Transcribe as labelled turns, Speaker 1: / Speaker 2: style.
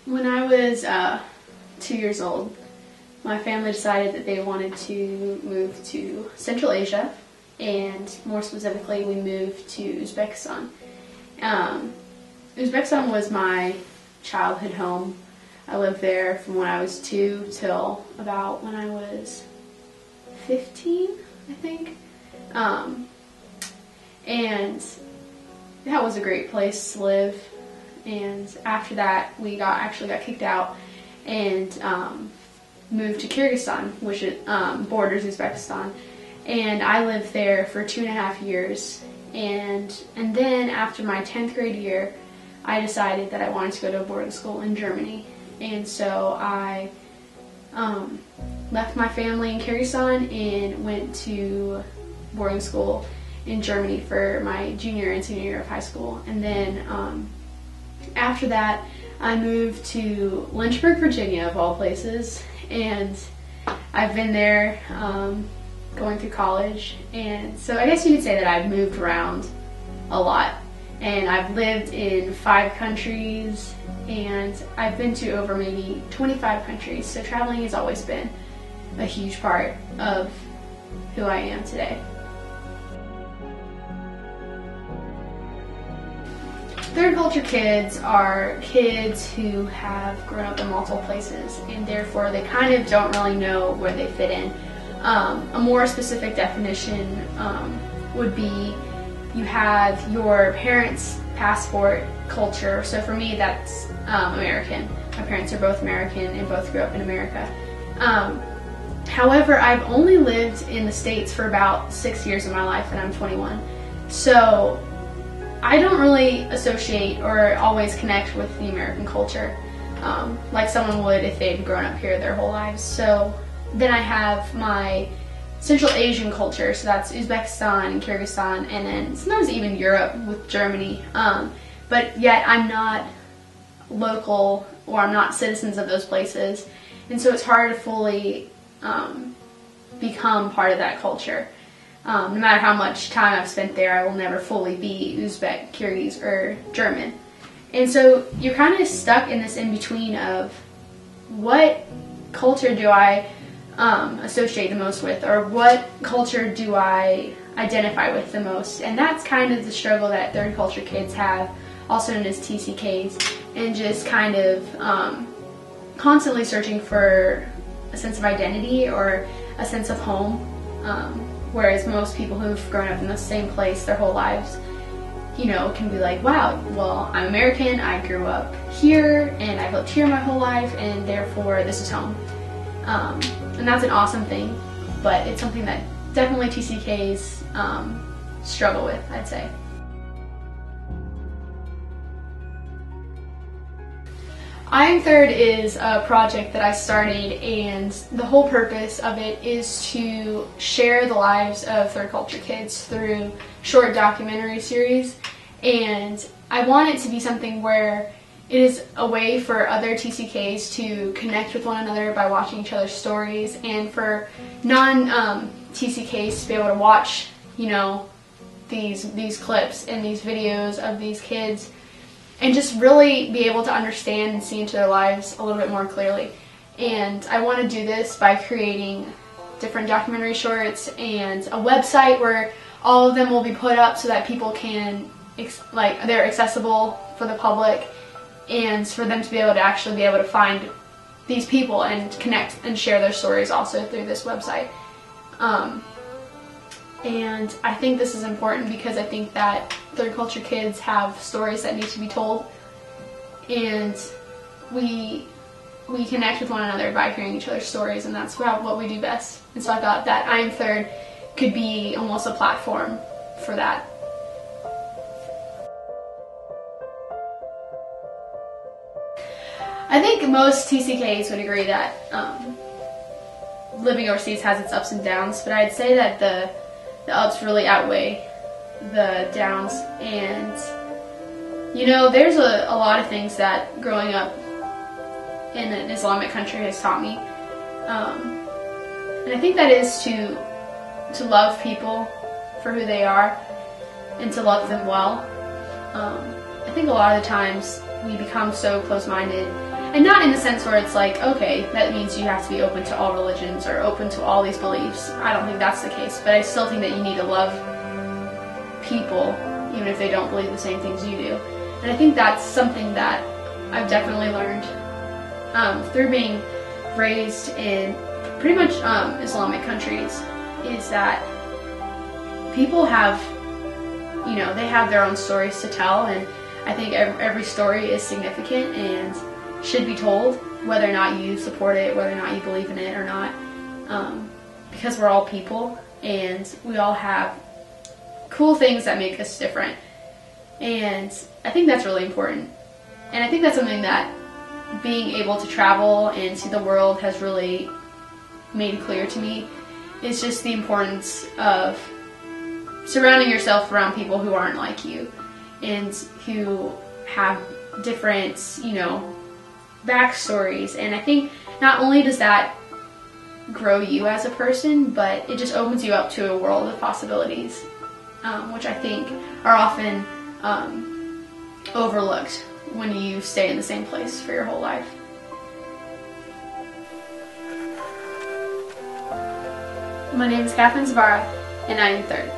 Speaker 1: When I was 2 years old, my family decided that they wanted to move to Central Asia, and more specifically, we moved to Uzbekistan. Uzbekistan was my childhood home. I lived there from when I was 2 till about when I was 15, I think. And that was a great place to live. And after that, we actually got kicked out and moved to Kyrgyzstan, which borders Uzbekistan. And I lived there for 2.5 years. And then after my 10th grade year, I decided that I wanted to go to a boarding school in Germany. And so I left my family in Kyrgyzstan and went to boarding school in Germany for my junior and senior year of high school. And then after that, I moved to Lynchburg, Virginia, of all places, and I've been there going through college. And so I guess you could say that I've moved around a lot, and I've lived in 5 countries, and I've been to over maybe 25 countries, so traveling has always been a huge part of who I am today. Third culture kids are kids who have grown up in multiple places, and therefore they kind of don't really know where they fit in. A more specific definition would be you have your parents' passport culture. So for me, that's American. My parents are both American and both grew up in America. However, I've only lived in the States for about 6 years of my life, and I'm 21. So I don't really associate or always connect with the American culture like someone would if they'd grown up here their whole lives. So then I have my Central Asian culture, so that's Uzbekistan and Kyrgyzstan, and then sometimes even Europe with Germany. But yet I'm not local, or I'm not citizens of those places, and so it's hard to fully become part of that culture. No matter how much time I've spent there, I will never fully be Uzbek, Kyrgyz, or German. And so you're kind of stuck in this in-between of what culture do I associate the most with, or what culture do I identify with the most. And that's kind of the struggle that third culture kids have, also known as TCKs, and just kind of constantly searching for a sense of identity or a sense of home. Whereas most people who've grown up in the same place their whole lives, you know, can be like, wow, well, I'm American, I grew up here, and I've lived here my whole life, and therefore this is home. And that's an awesome thing, but it's something that definitely TCKs struggle with, I'd say. I Am Third is a project that I started, and the whole purpose of it is to share the lives of third culture kids through short documentary series. And I want it to be something where it is a way for other TCKs to connect with one another by watching each other's stories, and for non-TCKs to be able to watch, you know, these clips and these videos of these kids, and just really be able to understand and see into their lives a little bit more clearly. And I want to do this by creating different documentary shorts and a website where all of them will be put up so that people can, they're accessible for the public, and for them to be able to actually be able to find these people and connect and share their stories also through this website. And I think this is important because I think that third culture kids have stories that need to be told, and we connect with one another by hearing each other's stories, and that's what we do best. And so I thought that I Am Third could be almost a platform for that. I think most TCKs would agree that living overseas has its ups and downs, but I'd say that the ups really outweigh the downs. And you know, there's a lot of things that growing up in an Islamic country has taught me, and I think that is to love people for who they are and to love them well. I think a lot of the times we become so close-minded And not in the sense where it's like, okay, that means you have to be open to all religions or open to all these beliefs. I don't think that's the case, but I still think that you need to love people even if they don't believe the same things you do. And I think that's something that I've definitely learned through being raised in pretty much Islamic countries, is that people have, you know, they have their own stories to tell, and I think every story is significant and should be told, whether or not you support it, whether or not you believe in it or not, because we're all people and we all have cool things that make us different, and I think that's really important. And I think that's something that being able to travel and see the world has really made clear to me, is just the importance of surrounding yourself around people who aren't like you and who have different, you know, backstories. And I think not only does that grow you as a person, but it just opens you up to a world of possibilities, which I think are often overlooked when you stay in the same place for your whole life. My name is Katherine, and I am third.